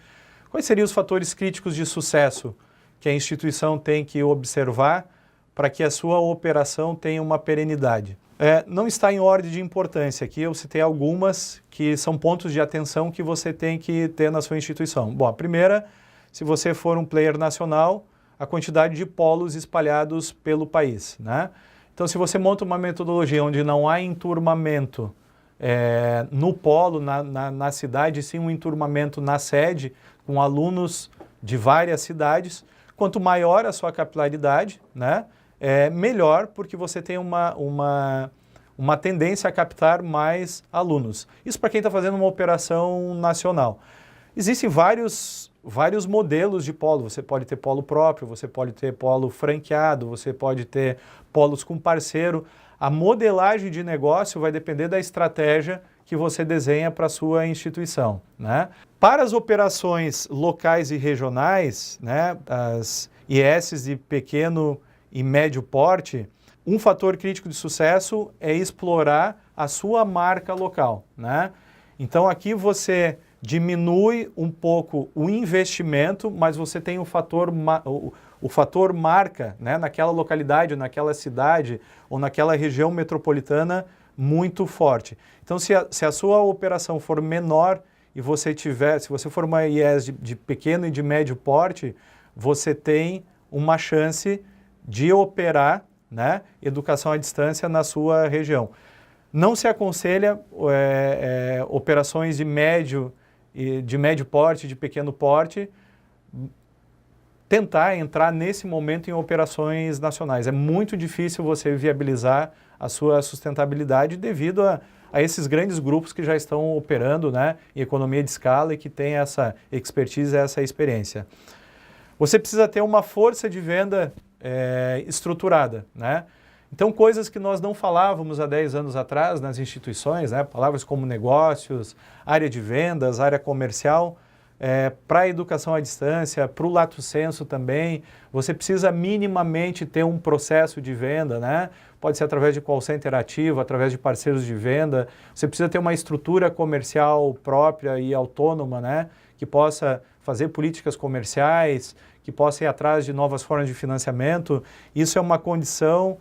Quais seriam os fatores críticos de sucesso que a instituição tem que observar para que a sua operação tenha uma perenidade? Não está em ordem de importância aqui, eu citei algumas que são pontos de atenção que você tem que ter na sua instituição. Bom, a primeira, se você for um player nacional, a quantidade de polos espalhados pelo país, né? Então, se você monta uma metodologia onde não há enturmamento no polo, na cidade, sim um enturmamento na sede, com alunos de várias cidades, quanto maior a sua capilaridade, né, melhor, porque você tem uma tendência a captar mais alunos. Isso para quem está fazendo uma operação nacional. Existem vários modelos de polo. Você pode ter polo próprio, você pode ter polo franqueado, você pode ter polos com parceiro. A modelagem de negócio vai depender da estratégia que você desenha para a sua instituição, né? Para as operações locais e regionais, né, as IESs de pequeno e médio porte, um fator crítico de sucesso é explorar a sua marca local, né? Então aqui você diminui um pouco o investimento, mas você tem o fator marca, né, naquela localidade, naquela cidade ou naquela região metropolitana muito forte. Então, se a sua operação for menor e se você for uma IES de pequeno e de médio porte, você tem uma chance de operar, né, educação à distância na sua região. Não se aconselha operações de médio porte, de pequeno porte, tentar entrar nesse momento em operações nacionais. É muito difícil você viabilizar a sua sustentabilidade devido a esses grandes grupos que já estão operando, né, em economia de escala e que têm essa expertise, essa experiência. Você precisa ter uma força de venda estruturada, né? Então, coisas que nós não falávamos há 10 anos atrás nas instituições, né? Palavras como negócios, área de vendas, área comercial, para a educação à distância, para o lato sensu também, você precisa minimamente ter um processo de venda, né? Pode ser através de call center ativo, através de parceiros de venda. Você precisa ter uma estrutura comercial própria e autônoma, né? Que possa fazer políticas comerciais, que possa ir atrás de novas formas de financiamento. Isso é uma condição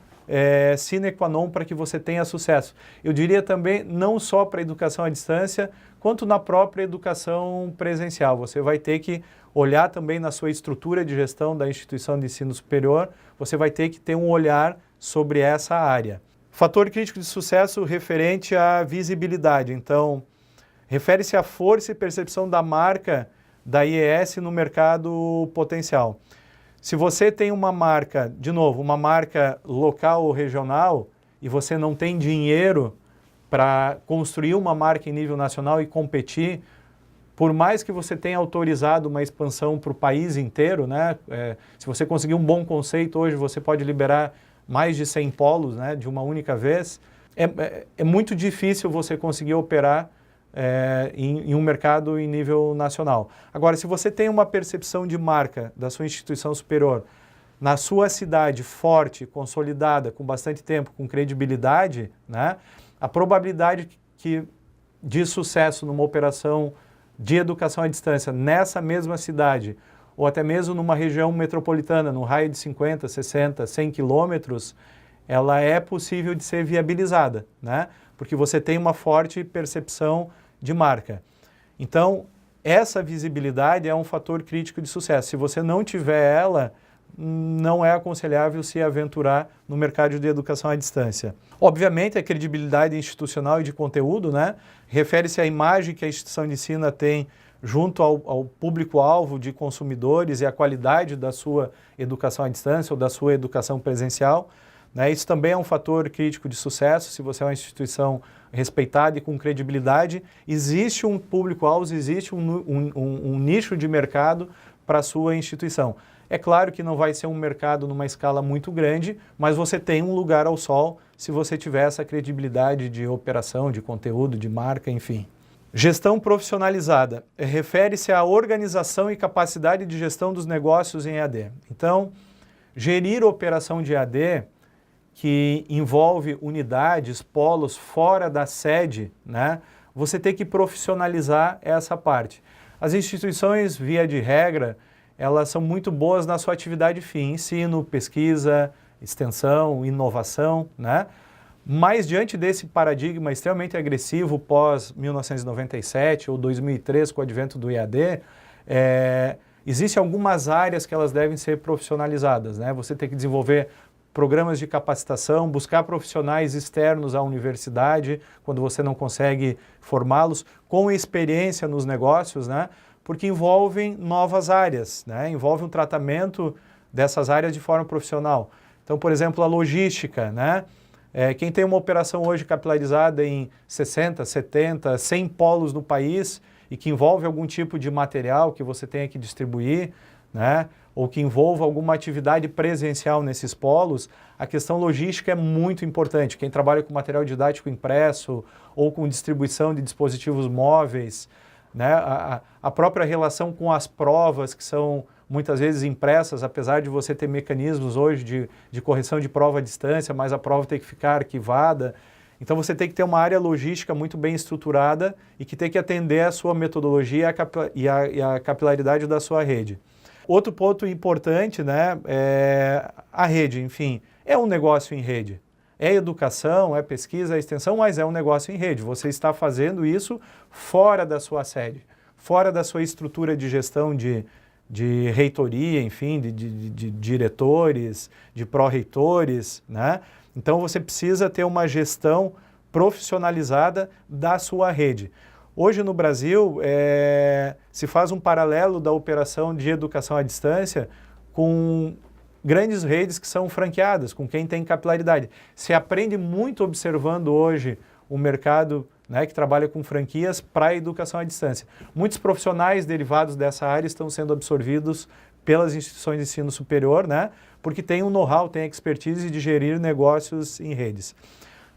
sine qua non para que você tenha sucesso. Eu diria também, não só para a educação à distância, quanto na própria educação presencial. Você vai ter que olhar também na sua estrutura de gestão da instituição de ensino superior, você vai ter que ter um olhar sobre essa área. Fator crítico de sucesso referente à visibilidade. Então, refere-se à força e percepção da marca da IES no mercado potencial. Se você tem uma marca, de novo, uma marca local ou regional, e você não tem dinheiro para construir uma marca em nível nacional e competir, por mais que você tenha autorizado uma expansão para o país inteiro, né? Se você conseguir um bom conceito hoje, você pode liberar mais de 100 polos, né, de uma única vez. É muito difícil você conseguir operar em um mercado em nível nacional. Agora, se você tem uma percepção de marca da sua instituição superior na sua cidade forte, consolidada, com bastante tempo, com credibilidade, né, a probabilidade de sucesso numa operação de educação à distância nessa mesma cidade, ou até mesmo numa região metropolitana, no raio de 50, 60, 100 quilômetros, ela é possível de ser viabilizada, né? Porque você tem uma forte percepção de marca. Então, essa visibilidade é um fator crítico de sucesso. Se você não tiver ela, não é aconselhável se aventurar no mercado de educação à distância. Obviamente, a credibilidade institucional e de conteúdo, né, refere-se à imagem que a instituição de ensino tem junto ao público-alvo de consumidores e à qualidade da sua educação à distância ou da sua educação presencial, né? Isso também é um fator crítico de sucesso. Se você é uma instituição respeitada e com credibilidade, existe um público-alvo, existe um nicho de mercado para a sua instituição. É claro que não vai ser um mercado numa escala muito grande, mas você tem um lugar ao sol se você tiver essa credibilidade de operação, de conteúdo, de marca, enfim. Gestão profissionalizada refere-se à organização e capacidade de gestão dos negócios em EAD. Então, gerir operação de EAD, que envolve unidades, polos fora da sede, né, você tem que profissionalizar essa parte. As instituições, via de regra, elas são muito boas na sua atividade fim, ensino, pesquisa, extensão, inovação, né? Mas diante desse paradigma extremamente agressivo pós-1997 ou 2003, com o advento do EAD, existem algumas áreas que elas devem ser profissionalizadas, né? Você tem que desenvolver programas de capacitação, buscar profissionais externos à universidade, quando você não consegue formá-los, com experiência nos negócios, né? Porque envolvem novas áreas, né? Envolve um tratamento dessas áreas de forma profissional. Então, por exemplo, a logística, né? Quem tem uma operação hoje capilarizada em 60, 70, 100 polos no país e que envolve algum tipo de material que você tenha que distribuir, né? Ou que envolva alguma atividade presencial nesses polos, a questão logística é muito importante. Quem trabalha com material didático impresso ou com distribuição de dispositivos móveis, né? A própria relação com as provas, que são muitas vezes impressas, apesar de você ter mecanismos hoje de correção de prova à distância, mas a prova tem que ficar arquivada. Então você tem que ter uma área logística muito bem estruturada e que tem que atender a sua metodologia e a capilaridade da sua rede. Outro ponto importante, né, é a rede, enfim, é um negócio em rede. É educação, é pesquisa, é extensão, mas é um negócio em rede. Você está fazendo isso fora da sua sede, fora da sua estrutura de gestão de reitoria, enfim, de diretores, de pró-reitores, né? Então você precisa ter uma gestão profissionalizada da sua rede. Hoje no Brasil se faz um paralelo da operação de educação à distância com grandes redes que são franqueadas, com quem tem capilaridade. Se aprende muito observando hoje o mercado, né, que trabalha com franquias para a educação à distância. Muitos profissionais derivados dessa área estão sendo absorvidos pelas instituições de ensino superior, né, porque tem um know-how, tem expertise de gerir negócios em redes.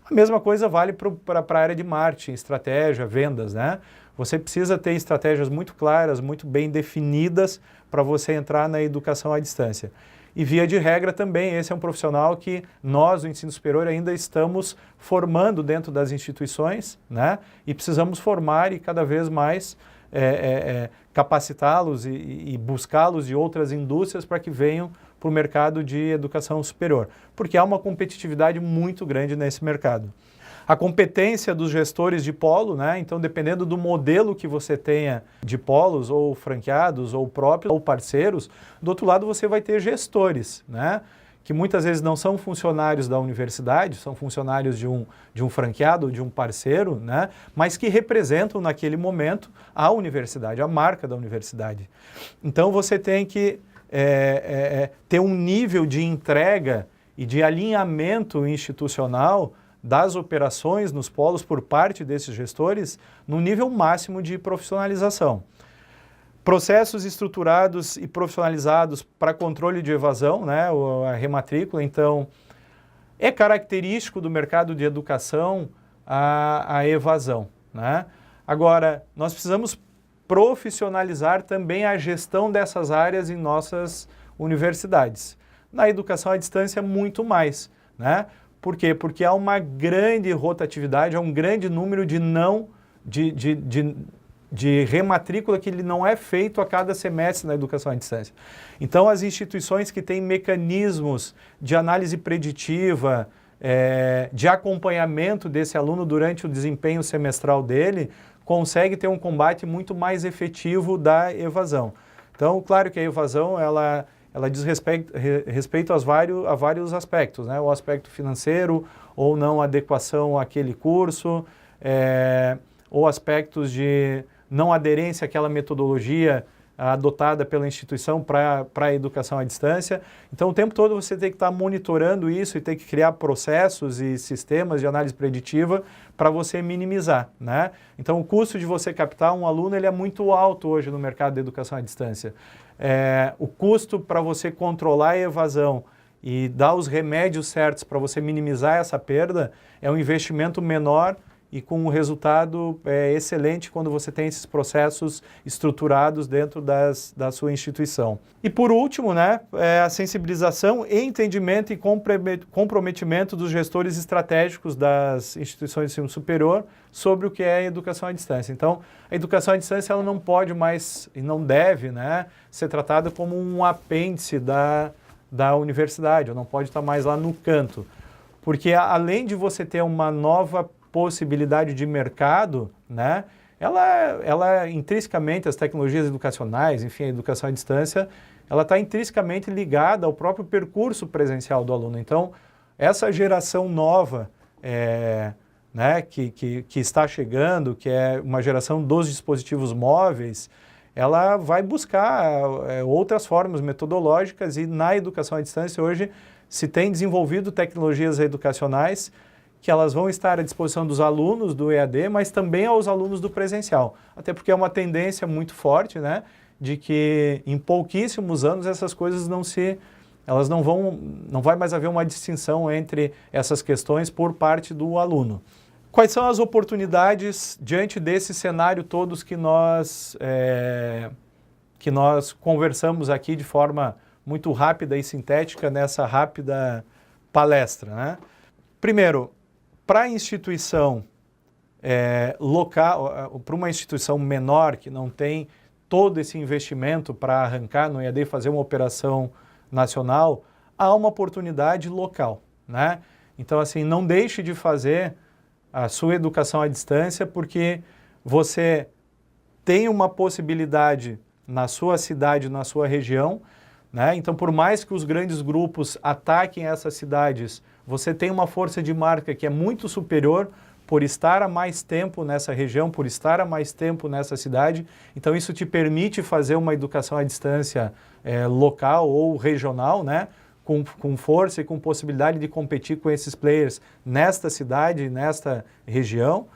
A mesma coisa vale para a área de marketing, estratégia, vendas, né? Você precisa ter estratégias muito claras, muito bem definidas para você entrar na educação à distância. E via de regra também, esse é um profissional que nós, do ensino superior, ainda estamos formando dentro das instituições, né? E precisamos formar e cada vez mais capacitá-los e buscá-los de outras indústrias para que venham para o mercado de educação superior, porque há uma competitividade muito grande nesse mercado. A competência dos gestores de polo, né? Então, dependendo do modelo que você tenha de polos, ou franqueados, ou próprios, ou parceiros, do outro lado você vai ter gestores, né? Que muitas vezes não são funcionários da universidade, são funcionários de um franqueado, de um parceiro, né? Mas que representam naquele momento a universidade, a marca da universidade. Então você tem que ter um nível de entrega e de alinhamento institucional das operações nos polos por parte desses gestores no nível máximo de profissionalização. Processos estruturados e profissionalizados para controle de evasão, né, a rematrícula. Então, é característico do mercado de educação a evasão, né? Agora, nós precisamos profissionalizar também a gestão dessas áreas em nossas universidades. Na educação à distância, muito mais, né? Por quê? Porque há uma grande rotatividade, há um grande número de rematrícula que ele não é feito a cada semestre na educação à distância. Então, as instituições que têm mecanismos de análise preditiva, de acompanhamento desse aluno durante o desempenho semestral dele, conseguem ter um combate muito mais efetivo da evasão. Então, claro que a evasão, ela diz respeito a vários aspectos, né? O aspecto financeiro, ou não adequação àquele curso, ou aspectos de não aderência àquela metodologia adotada pela instituição para a educação à distância. Então, o tempo todo você tem que estar monitorando isso e tem que criar processos e sistemas de análise preditiva para você minimizar, né? Então, o custo de você captar um aluno ele é muito alto hoje no mercado da educação à distância. O custo para você controlar a evasão e dar os remédios certos para você minimizar essa perda é um investimento menor e com um resultado excelente quando você tem esses processos estruturados dentro da sua instituição. E por último, né, a sensibilização, entendimento e comprometimento dos gestores estratégicos das instituições de ensino superior sobre o que é a educação à distância. Então, a educação à distância ela não pode mais e não deve, né, ser tratada como um apêndice da universidade, ou não pode estar mais lá no canto. Porque além de você ter uma nova possibilidade de mercado, né? Ela intrinsecamente, as tecnologias educacionais, enfim, a educação à distância, ela está intrinsecamente ligada ao próprio percurso presencial do aluno. Então, essa geração nova, né, que está chegando, que é uma geração dos dispositivos móveis, ela vai buscar outras formas metodológicas e na educação à distância hoje se tem desenvolvido tecnologias educacionais que elas vão estar à disposição dos alunos do EAD, mas também aos alunos do presencial. Até porque é uma tendência muito forte, né, de que em pouquíssimos anos essas coisas não vai mais haver uma distinção entre essas questões por parte do aluno. Quais são as oportunidades diante desse cenário todos que nós conversamos aqui de forma muito rápida e sintética nessa rápida palestra, né? Primeiro, para a instituição local, para uma instituição menor que não tem todo esse investimento para arrancar no EAD e fazer uma operação nacional, há uma oportunidade local, né? Então, assim, não deixe de fazer a sua educação à distância porque você tem uma possibilidade na sua cidade, na sua região, né? Então, por mais que os grandes grupos ataquem essas cidades, você tem uma força de marca que é muito superior por estar há mais tempo nessa região, por estar há mais tempo nessa cidade. Então, isso te permite fazer uma educação à distância local ou regional, né? Com força e com possibilidade de competir com esses players nesta cidade, nesta região.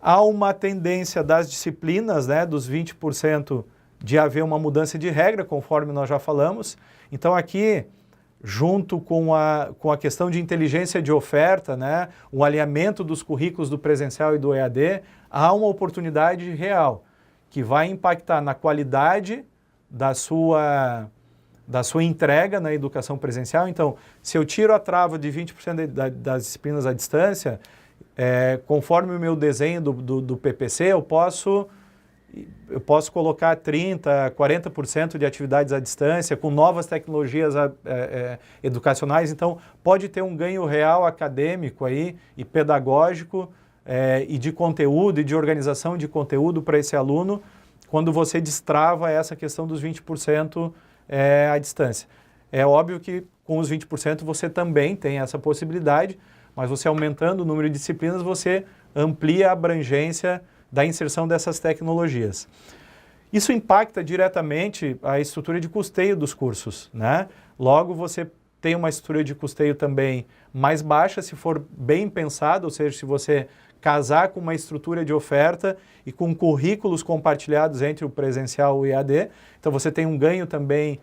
Há uma tendência das disciplinas, né, dos 20%, de haver uma mudança de regra, conforme nós já falamos. Então, aqui, junto com a questão de inteligência de oferta, né, o alinhamento dos currículos do presencial e do EAD, há uma oportunidade real que vai impactar na qualidade da sua entrega na educação presencial. Então, se eu tiro a trava de 20% das disciplinas à distância, conforme o meu desenho do PPC, eu posso eu posso colocar 30%, 40% de atividades à distância, com novas tecnologias educacionais, então pode ter um ganho real acadêmico aí e pedagógico e de conteúdo e de organização de conteúdo para esse aluno, quando você destrava essa questão dos 20% à distância. É óbvio que com os 20% você também tem essa possibilidade, mas você aumentando o número de disciplinas, você amplia a abrangência da inserção dessas tecnologias. Isso impacta diretamente a estrutura de custeio dos cursos, né? Logo, você tem uma estrutura de custeio também mais baixa, se for bem pensado, ou seja, se você casar com uma estrutura de oferta e com currículos compartilhados entre o presencial e o EAD. Então, você tem um ganho também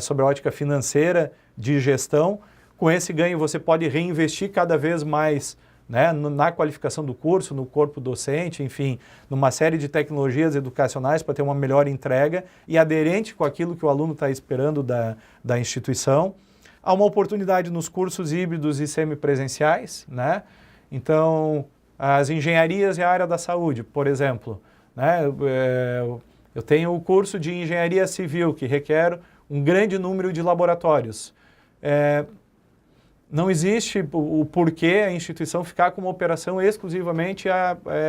sobre a ótica financeira de gestão. Com esse ganho, você pode reinvestir cada vez mais, né, na qualificação do curso, no corpo docente, enfim, numa série de tecnologias educacionais para ter uma melhor entrega e aderente com aquilo que o aluno está esperando da instituição. Há uma oportunidade nos cursos híbridos e semipresenciais, né? Então, as engenharias e a área da saúde, por exemplo, né? Eu tenho o curso de engenharia civil, que requer um grande número de laboratórios. Não existe o porquê a instituição ficar com uma operação exclusivamente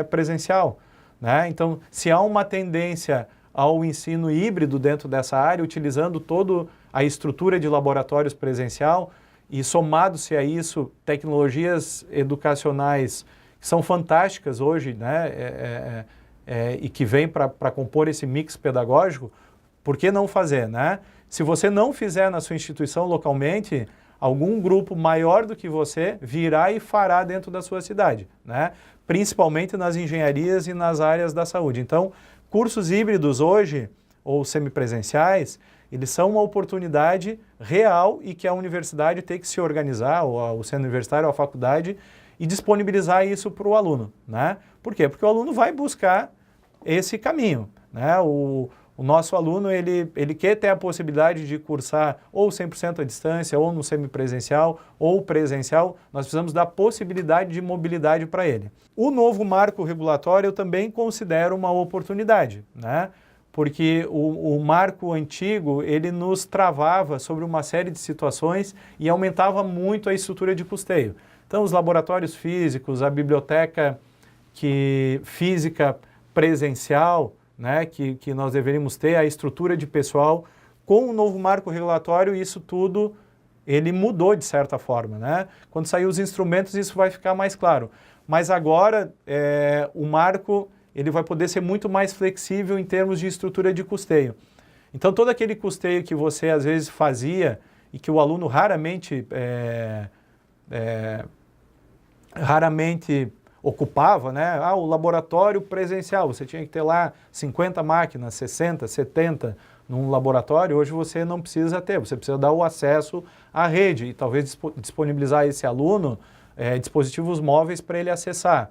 presencial, né? Então, se há uma tendência ao ensino híbrido dentro dessa área, utilizando toda a estrutura de laboratórios presencial e somado-se a isso tecnologias educacionais que são fantásticas hoje, né? E que vêm para compor esse mix pedagógico, por que não fazer, né? Se você não fizer na sua instituição localmente, algum grupo maior do que você virá e fará dentro da sua cidade, né? Principalmente nas engenharias e nas áreas da saúde. Então, cursos híbridos hoje, ou semipresenciais, eles são uma oportunidade real e que a universidade tem que se organizar, ou o centro universitário, ou a faculdade, e disponibilizar isso para o aluno, né? Por quê? Porque o aluno vai buscar esse caminho, né? O nosso aluno, ele quer ter a possibilidade de cursar ou 100% à distância, ou no semipresencial, ou presencial. Nós precisamos dar possibilidade de mobilidade para ele. O novo marco regulatório eu também considero uma oportunidade, né? Porque o marco antigo, ele nos travava sobre uma série de situações e aumentava muito a estrutura de custeio. Então, os laboratórios físicos, a biblioteca física presencial, né, que nós deveríamos ter, a estrutura de pessoal, com o novo marco regulatório, isso tudo, ele mudou de certa forma, né? Quando sair os instrumentos, isso vai ficar mais claro. Mas agora, o marco, ele vai poder ser muito mais flexível em termos de estrutura de custeio. Então, todo aquele custeio que você, às vezes, fazia e que o aluno raramente ocupava, né? O laboratório presencial, você tinha que ter lá 50 máquinas, 60, 70 num laboratório, hoje você não precisa ter, você precisa dar o acesso à rede e talvez disponibilizar a esse aluno dispositivos móveis para ele acessar.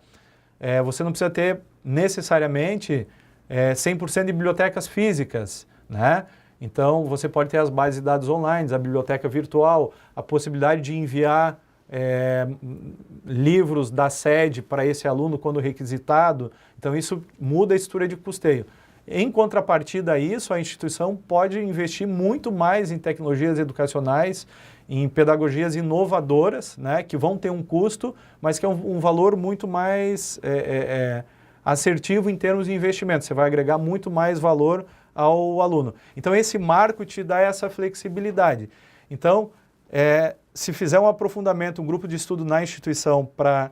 Você não precisa ter necessariamente 100% de bibliotecas físicas, né? Então você pode ter as bases de dados online, a biblioteca virtual, a possibilidade de enviar livros da sede para esse aluno quando requisitado. Então isso muda a estrutura de custeio. Em contrapartida a isso, a instituição pode investir muito mais em tecnologias educacionais, em pedagogias inovadoras, né, que vão ter um custo, mas que é um valor muito mais assertivo em termos de investimento. Você vai agregar muito mais valor ao aluno. Então esse marco te dá essa flexibilidade. Então, se fizer um aprofundamento, um grupo de estudo na instituição para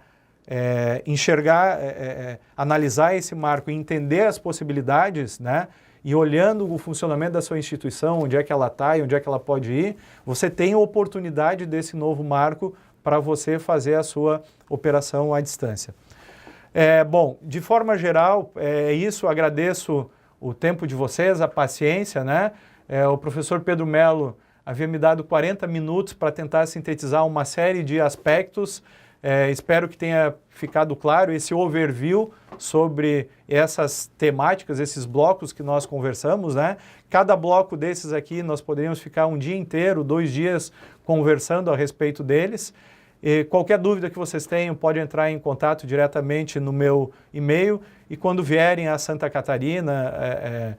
enxergar, analisar esse marco e entender as possibilidades, né, e olhando o funcionamento da sua instituição, onde é que ela está e onde é que ela pode ir, você tem a oportunidade desse novo marco para você fazer a sua operação à distância. Bom, de forma geral, é isso. Agradeço o tempo de vocês, a paciência, né? O professor Pedro Mello havia me dado 40 minutos para tentar sintetizar uma série de aspectos. Espero que tenha ficado claro esse overview sobre essas temáticas, esses blocos que nós conversamos, né? Cada bloco desses aqui nós poderíamos ficar um dia inteiro, 2 dias conversando a respeito deles. E qualquer dúvida que vocês tenham, pode entrar em contato diretamente no meu e-mail, e quando vierem a Santa Catarina,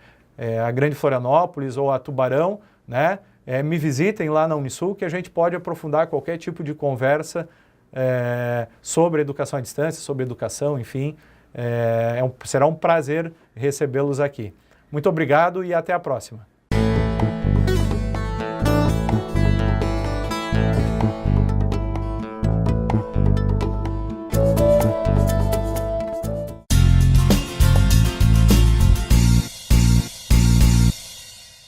a Grande Florianópolis ou a Tubarão, né, me visitem lá na Unisul, que a gente pode aprofundar qualquer tipo de conversa sobre educação à distância, sobre educação, enfim. Será um prazer recebê-los aqui. Muito obrigado e até a próxima.